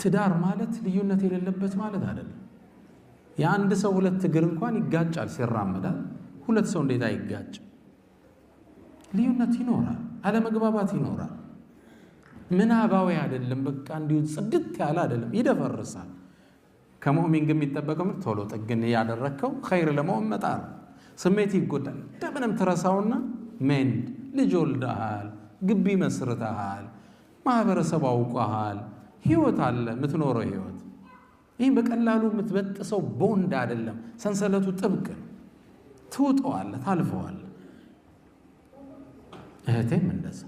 ትዳር ማለት ልዩነት የሌለበት ማለት አይደለም። የአንድ ሰው ሁለት እግር እንኳን ይጋጫል ሲራመዳል። ሁለት ሰው እንዴት አይጋጭ? ልዩነት ይኖራል፣ አለመግባባት ይኖራል። ምናባዊ አይደለም። በቃ እንዲሁ ጽድት ያለ አይደለም፣ ይደፈርሳል። ከሙእሚን ግን የሚጠበቀው ቶሎ ጥግን ያደረከው ኸይር ለመሆን መጣር። ስሜት ይጎዳል። እንደምንም ትረሳውና ሜንድ ልጅ ወልደሃል፣ ግቢ መስርተሃል፣ ማህበረሰብ አውቀሃል፣ ህይወት አለ የምትኖረው ህይወት። ይህም በቀላሉ የምትበጥሰው ቦንድ አይደለም። ሰንሰለቱ ጥብቅ ነው። ትውጠዋለህ፣ ታልፈዋለህ። እህቴም እንደዛ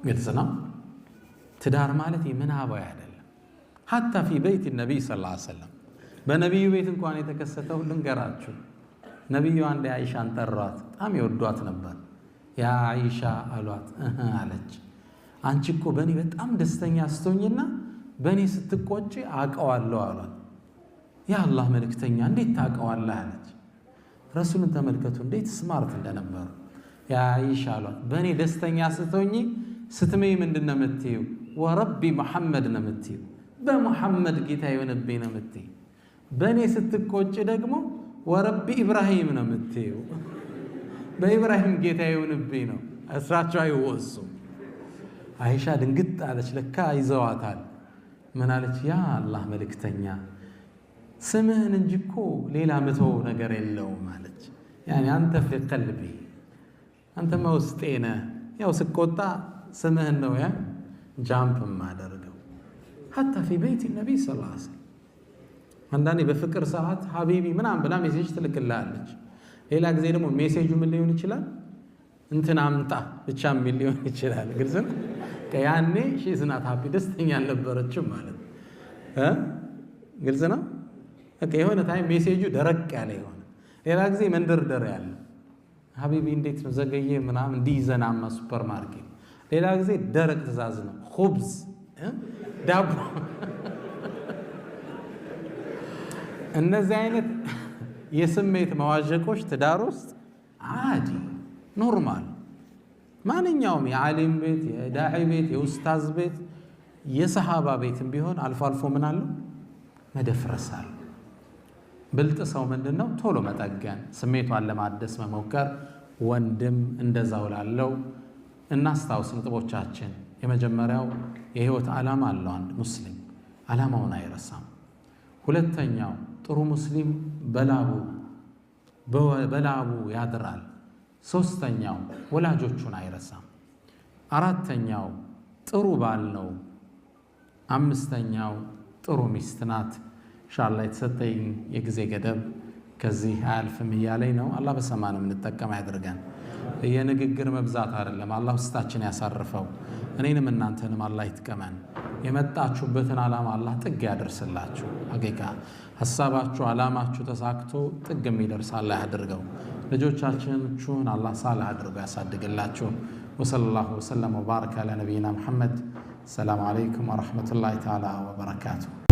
ግልጽ ነው። ትዳር ማለት ምናባዊ አይደለም። ሐታ ፊ በይት ነቢይ ሰለላሁ ዐለይሂ ወሰለም በነቢዩ ቤት እንኳን የተከሰተው ልንገራችሁ። ነቢዩ አንድ አይሻን ጠሯት። በጣም ይወዷት ነበር። ያ አይሻ አሏት። አለች አንቺ እኮ በእኔ በጣም ደስተኛ ስትሆኝና በእኔ ስትቆጪ አውቀዋለሁ አሏት። ያ አላህ መልእክተኛ እንዴት ታውቀዋለህ አለች። ረሱልን ተመልከቱ እንዴት ስማርት እንደነበሩ። ያ አይሻ አሏት በእኔ ደስተኛ ስትሆኝ ስትመይ ምንድን ነው የምትይው? ወረቢ መሐመድ ነው የምትይው። በሙሐመድ ጌታ የሆነብኝ ነው የምትይው። በእኔ ስትቆጭ ደግሞ ወረቢ ኢብራሂም ነው የምትይው። በኢብራሂም ጌታ የሆነብኝ ነው። እስራቸው አይወሱም። አይሻ ድንግጥ አለች። ለካ ይዘዋታል። ምን አለች? ያ አላህ መልእክተኛ ስምህን እንጂ እኮ ሌላ ምተው ነገር የለውም አለች። ያኔ አንተ ፊ ቀልቢ አንተ መውስጤ ነህ። ያው ስቆጣ ስምህን ነው ያ ጃምፕ ማደርገው። ሐታ ፊ በይት ነቢይ ሰለላሁ ዐለይሂ ወሰለም አንዳንዴ በፍቅር ሰዓት ሀቢቢ ምናምን ብላ ሜሴጅ ትልክልሃለች። ሌላ ጊዜ ደግሞ ሜሴጁ ምን ሊሆን ይችላል? እንትን አምጣ ብቻ የሚል ሊሆን ይችላል። ግልጽ ነው። ያኔ ሺዝናት ሀቢ ደስተኛ አልነበረችም ማለት ነው። ግልጽ ነው። የሆነ ታይም ሜሴጁ ደረቅ ያለ የሆነ ሌላ ጊዜ መንደርደር ያለ ሀቢቢ እንዴት ነው ዘገየ ምናምን እንዲይዘናማ ሱፐር ማርኬት። ሌላ ጊዜ ደረቅ ትእዛዝ ነው። ኹብዝ ዳቦ። እነዚህ አይነት የስሜት መዋዠቆች ትዳር ውስጥ አዲ ኖርማል። ማንኛውም የዓሊም ቤት፣ የዳዒ ቤት፣ የኡስታዝ ቤት፣ የሰሃባ ቤትም ቢሆን አልፎ አልፎ ምን አለው መደፍረስ አለ። ብልጥ ሰው ምንድን ነው? ቶሎ መጠገን፣ ስሜቷን ለማደስ መሞከር። ወንድም እንደዛው ላለው እናስታውስ ነጥቦቻችን። የመጀመሪያው የህይወት ዓላማ አለው አንድ ሙስሊም፣ ዓላማውን አይረሳም። ሁለተኛው ጥሩ ሙስሊም በላቡ ያድራል። ሶስተኛው ወላጆቹን አይረሳም። አራተኛው ጥሩ ባል ነው። አምስተኛው ጥሩ ሚስት ናት። ኢንሻአላህ የተሰጠኝ የጊዜ ገደብ ከዚህ አያልፍም እያለኝ ነው። አላህ በሰማነው እንጠቀም ያድርገን። የንግግር መብዛት አይደለም፣ አላህ ውስጣችን ያሳርፈው። እኔንም እናንተንም አላህ ይጥቀመን። የመጣችሁበትን ዓላማ አላህ ጥግ ያደርስላችሁ። ሐቂቃ ሐሳባችሁ ዓላማችሁ ተሳክቶ ጥግ የሚደርስ አላህ ያድርገው። ልጆቻችሁን አላህ ሳልህ አድርጎ ያሳድግላችሁ። ወሰለላሁ ወሰለም ወባረከ ዐላ ነቢይና ሙሐመድ። ሰላም አለይኩም ወረሕመቱላሂ ተዓላ ወበረካቱሁ።